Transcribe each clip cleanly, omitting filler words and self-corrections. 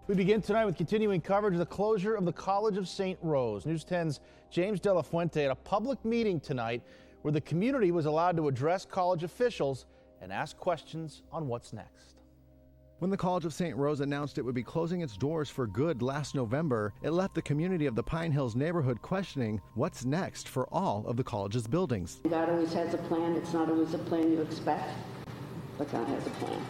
We begin tonight with continuing coverage of the closure of the College of St. Rose. News 10's James De La Fuente at a public meeting tonight where the community was allowed to address college officials and ask questions on what's next. When the College of St. Rose announced it would be closing its doors for good last November, it left the community of the Pine Hills neighborhood questioning what's next for all of the college's buildings. God always has a plan. It's not always a plan you expect, but God has a plan.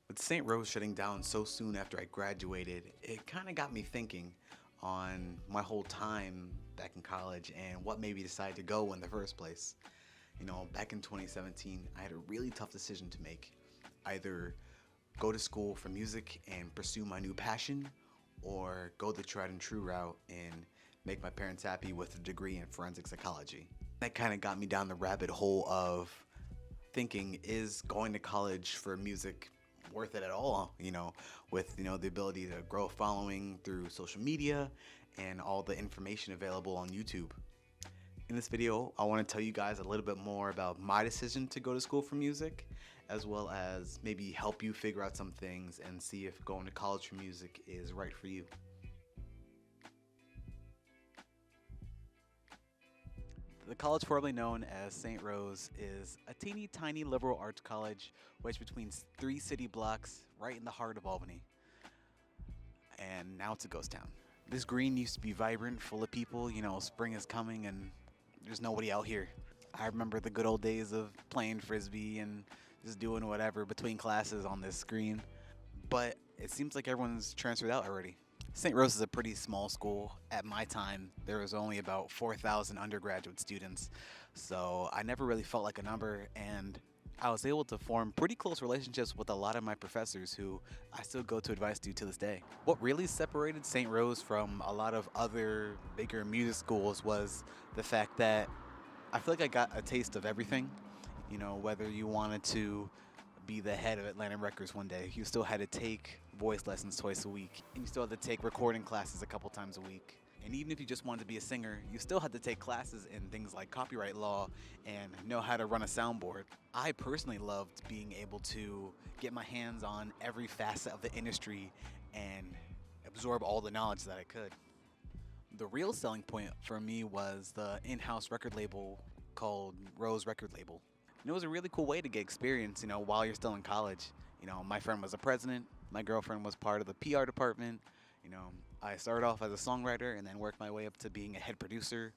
With St. Rose shutting down so soon after I graduated, it kind of got me thinking on my whole time back in college and what made me decide to go in the first place. You know, back in 2017, I had a really tough decision to make. Either go to school for music and pursue my new passion, or go the tried and true route and make my parents happy with a degree in forensic psychology. That kind of got me down the rabbit hole of thinking, is going to college for music worth it at all, with the ability to grow a following through social media and all the information available on YouTube. In this video, I want to tell you guys a little bit more about my decision to go to school for music, as well as maybe help you figure out some things and see if going to college for music is right for you. The college formerly known as St. Rose is a teeny tiny liberal arts college wedged between 3 city blocks right in the heart of Albany. And now it's a ghost town. This green used to be vibrant, full of people, spring is coming and there's nobody out here. I remember the good old days of playing frisbee and just doing whatever between classes on this screen. But it seems like everyone's transferred out already. St. Rose is a pretty small school. At my time, there was only about 4,000 undergraduate students, so I never really felt like a number, and I was able to form pretty close relationships with a lot of my professors who I still go to advice to this day. What really separated St. Rose from a lot of other bigger music schools was the fact that I feel like I got a taste of everything. Whether you wanted to be the head of Atlantic Records one day, you still had to take voice lessons twice a week, and you still had to take recording classes a couple times a week. And even if you just wanted to be a singer, you still had to take classes in things like copyright law and know how to run a soundboard. I personally loved being able to get my hands on every facet of the industry and absorb all the knowledge that I could. The real selling point for me was the in-house record label called Rose Record Label. And it was a really cool way to get experience, while you're still in college. My friend was a president, my girlfriend was part of the PR department. I started off as a songwriter and then worked my way up to being a head producer.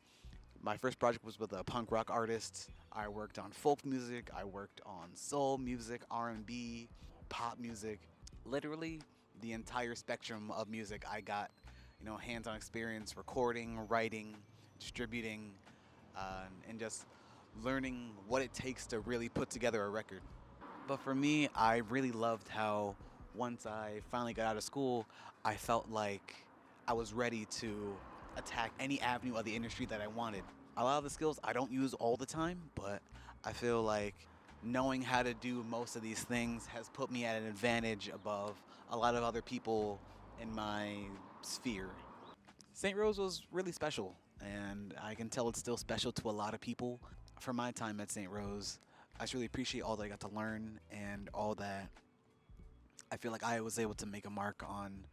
My first project was with a punk rock artist. I worked on folk music, I worked on soul music, R&B, pop music. Literally the entire spectrum of music I got, hands-on experience recording, writing, distributing, and just learning what it takes to really put together a record. But for me, I really loved how once I finally got out of school, I felt like I was ready to attack any avenue of the industry that I wanted. A lot of the skills I don't use all the time, but I feel like knowing how to do most of these things has put me at an advantage above a lot of other people in my sphere. St. Rose was really special, and I can tell it's still special to a lot of people. For my time at St. Rose, I just really appreciate all that I got to learn and all that I feel like I was able to make a mark on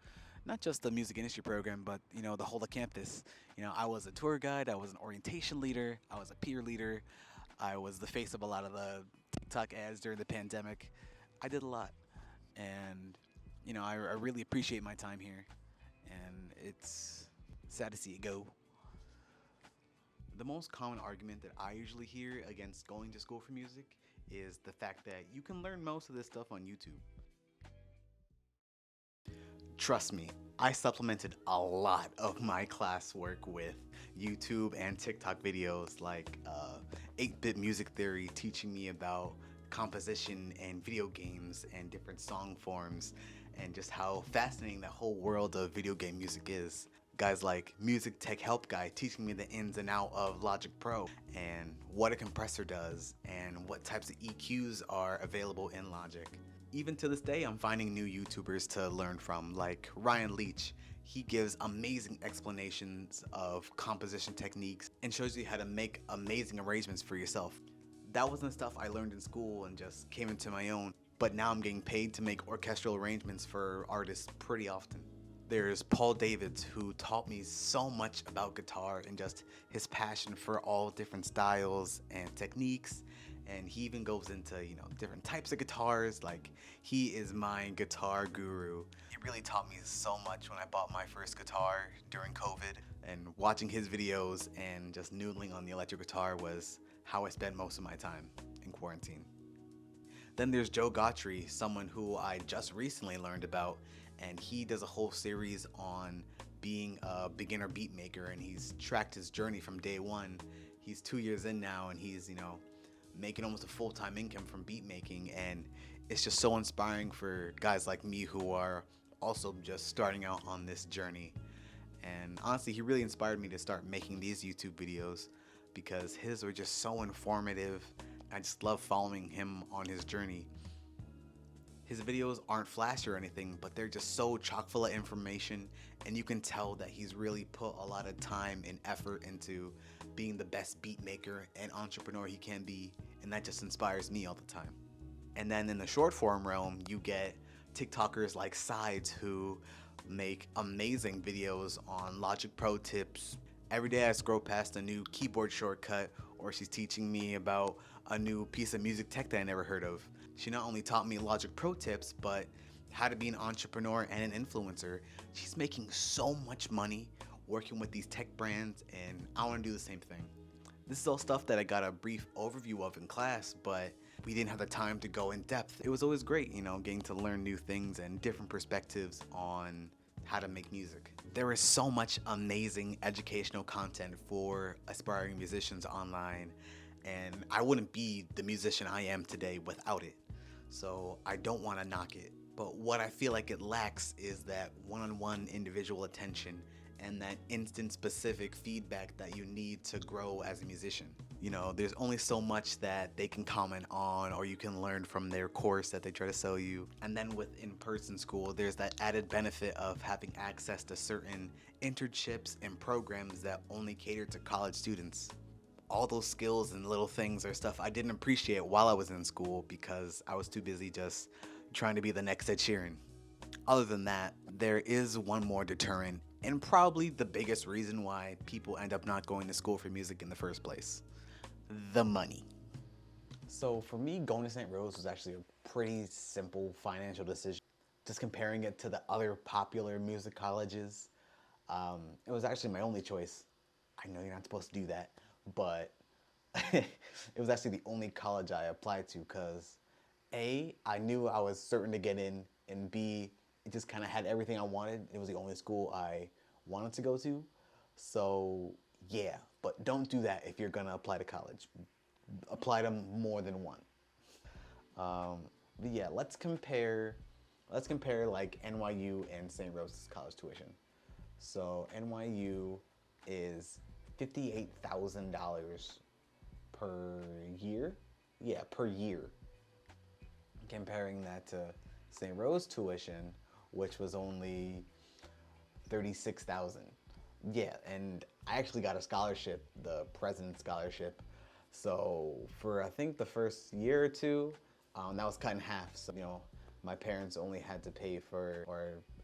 not just the music industry program, but, the whole of campus. I was a tour guide, I was an orientation leader, I was a peer leader, I was the face of a lot of the TikTok ads during the pandemic. I did a lot, and, I really appreciate my time here, and it's sad to see it go. The most common argument that I usually hear against going to school for music is the fact that you can learn most of this stuff on YouTube. Trust me, I supplemented a lot of my classwork with YouTube and TikTok videos like 8-bit music theory, teaching me about composition and video games and different song forms, and just how fascinating that whole world of video game music is. Guys like Music Tech Help Guy teaching me the ins and out of Logic Pro and what a compressor does and what types of EQs are available in Logic. Even to this day, I'm finding new YouTubers to learn from, like Ryan Leach. He gives amazing explanations of composition techniques and shows you how to make amazing arrangements for yourself. That wasn't stuff I learned in school and just came into my own, but now I'm getting paid to make orchestral arrangements for artists pretty often. There's Paul Davids, who taught me so much about guitar and just his passion for all different styles and techniques. And he even goes into, different types of guitars. Like, he is my guitar guru. He really taught me so much when I bought my first guitar during COVID. And watching his videos and just noodling on the electric guitar was how I spent most of my time in quarantine. Then there's Joe Gautry, someone who I just recently learned about, and he does a whole series on being a beginner beat maker, and he's tracked his journey from day one. He's 2 years in now, and he's, making almost a full-time income from beat making, and it's just so inspiring for guys like me who are also just starting out on this journey. And honestly, he really inspired me to start making these YouTube videos because his were just so informative. I just love following him on his journey. His videos aren't flashy or anything, but they're just so chock full of information, and you can tell that he's really put a lot of time and effort into being the best beat maker and entrepreneur he can be, and that just inspires me all the time. And then in the short form realm, you get TikTokers like Sides who make amazing videos on Logic Pro tips. Every day I scroll past a new keyboard shortcut, or she's teaching me about a new piece of music tech that I never heard of. She not only taught me Logic Pro tips, but how to be an entrepreneur and an influencer. She's making so much money working with these tech brands, and I want to do the same thing. This is all stuff that I got a brief overview of in class, but we didn't have the time to go in depth. It was always great, getting to learn new things and different perspectives on how to make music. There is so much amazing educational content for aspiring musicians online, and I wouldn't be the musician I am today without it. So I don't want to knock it. But what I feel like it lacks is that one-on-one individual attention and that instant specific feedback that you need to grow as a musician. There's only so much that they can comment on or you can learn from their course that they try to sell you. And then with in-person school, there's that added benefit of having access to certain internships and programs that only cater to college students. All those skills and little things are stuff I didn't appreciate while I was in school because I was too busy just trying to be the next Ed Sheeran. Other than that, there is one more deterrent, and probably the biggest reason why people end up not going to school for music in the first place: the money. So for me, going to St. Rose was actually a pretty simple financial decision. Just comparing it to the other popular music colleges, it was actually my only choice. I know you're not supposed to do that, but it was actually the only college I applied to because A, I knew I was certain to get in, and B, it just kind of had everything I wanted. It was the only school I wanted to go to. So yeah, but don't do that if you're gonna apply to college. Apply to more than one. But yeah, let's compare like NYU and St. Rose's college tuition. So NYU is $58,000 per year. Yeah, per year. Comparing that to St. Rose tuition, which was only $36,000. Yeah, and I actually got a scholarship, the President's Scholarship. So for I think the first year or two, that was cut in half. So my parents only had to pay for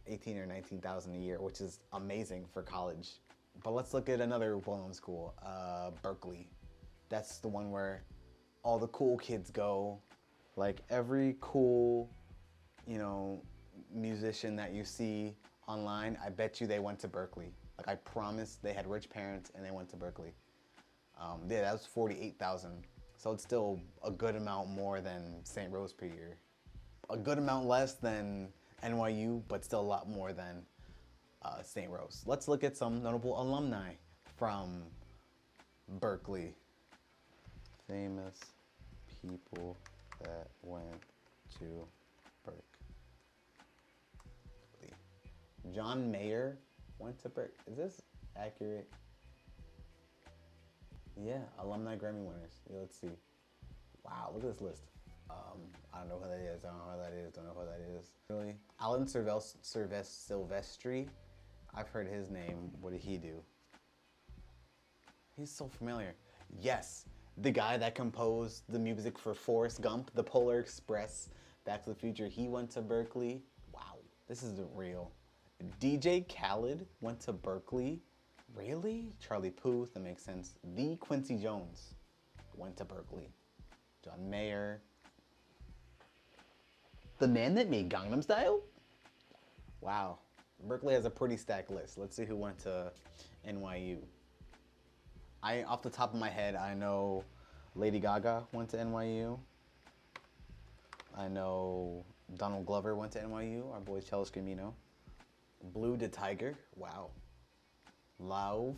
$18,000 or $19,000 a year, which is amazing for college. But let's look at another well-known school, Berkeley. That's the one where all the cool kids go. Like every cool, musician that you see online, I bet you they went to Berkeley. Like I promise they had rich parents and they went to Berkeley. Yeah, that was $48,000. So it's still a good amount more than St. Rose per year. A good amount less than NYU, but still a lot more than St. Rose. Let's look at some notable alumni from Berkeley. Famous people that went to Berkeley. John Mayer went to Berkeley. Is this accurate? Yeah, alumni Grammy winners. Yeah, let's see. Wow, look at this list. I don't know who that is. I don't know who that is. Don't know who that is. Really? Alan Silvestri. I've heard his name. What did he do? He's so familiar. Yes, the guy that composed the music for Forrest Gump, The Polar Express, Back to the Future. He went to Berkeley. Wow, this is real. DJ Khaled went to Berkeley. Really? Charlie Puth, that makes sense. The Quincy Jones went to Berkeley. John Mayer. The man that made Gangnam Style? Wow. Berkeley has a pretty stacked list. Let's see who went to NYU. Off the top of my head, I know Lady Gaga went to NYU. I know Donald Glover went to NYU. Our boy Chelsea Screamino. Blue the Tiger. Wow. Lauv.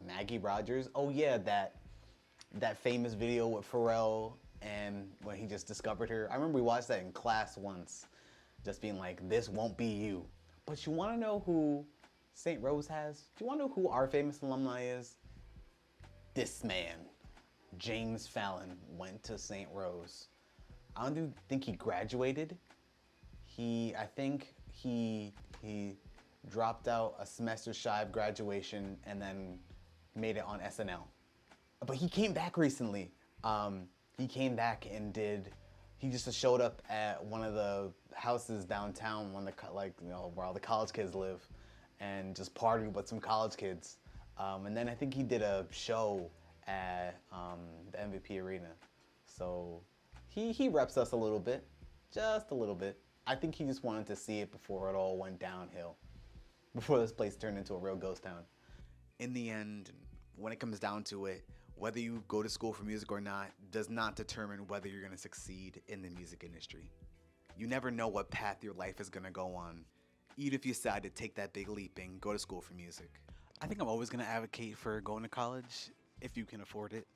Maggie Rogers. Oh yeah, that famous video with Pharrell and when he just discovered her. I remember we watched that in class once, just being like, this won't be you. But you want to know who St. Rose has? Do you want to know who our famous alumni is? This man, James Fallon, went to St. Rose. I don't think he graduated. I think he dropped out a semester shy of graduation and then made it on SNL. But he came back recently. He came back and he just showed up at one of the houses downtown, where all the college kids live, and just partied with some college kids. And then I think he did a show at the MVP Arena. So he reps us a little bit, just a little bit. I think he just wanted to see it before it all went downhill, before this place turned into a real ghost town. In the end, when it comes down to it, whether you go to school for music or not does not determine whether you're going to succeed in the music industry. You never know what path your life is going to go on, even if you decide to take that big leap and go to school for music. I think I'm always going to advocate for going to college if you can afford it.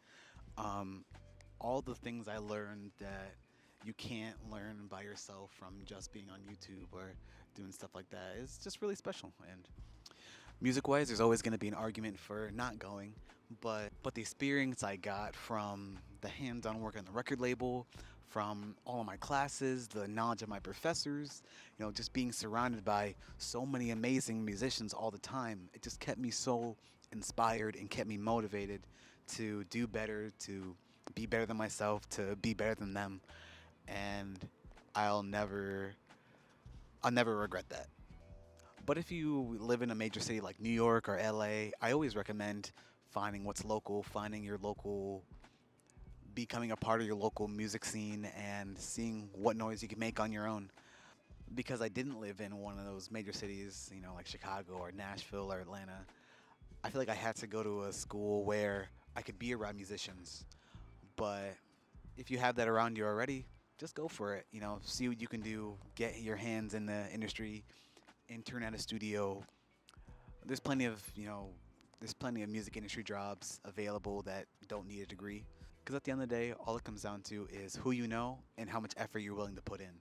All the things I learned that you can't learn by yourself from just being on YouTube or doing stuff like that is just really special. And music-wise, there's always going to be an argument for not going, but the experience I got from the hands-on work on the record label, from all of my classes, the knowledge of my professors, just being surrounded by so many amazing musicians all the time, it just kept me so inspired and kept me motivated to do better, to be better than myself, to be better than them. And I'll never regret that. But if you live in a major city like New York or LA, I always recommend finding what's local, becoming a part of your local music scene and seeing what noise you can make on your own. Because I didn't live in one of those major cities, like Chicago or Nashville or Atlanta, I feel like I had to go to a school where I could be around musicians. But if you have that around you already, just go for it. See what you can do, get your hands in the industry, intern at a studio. There's plenty of music industry jobs available that don't need a degree. Because at the end of the day, all it comes down to is who you know and how much effort you're willing to put in.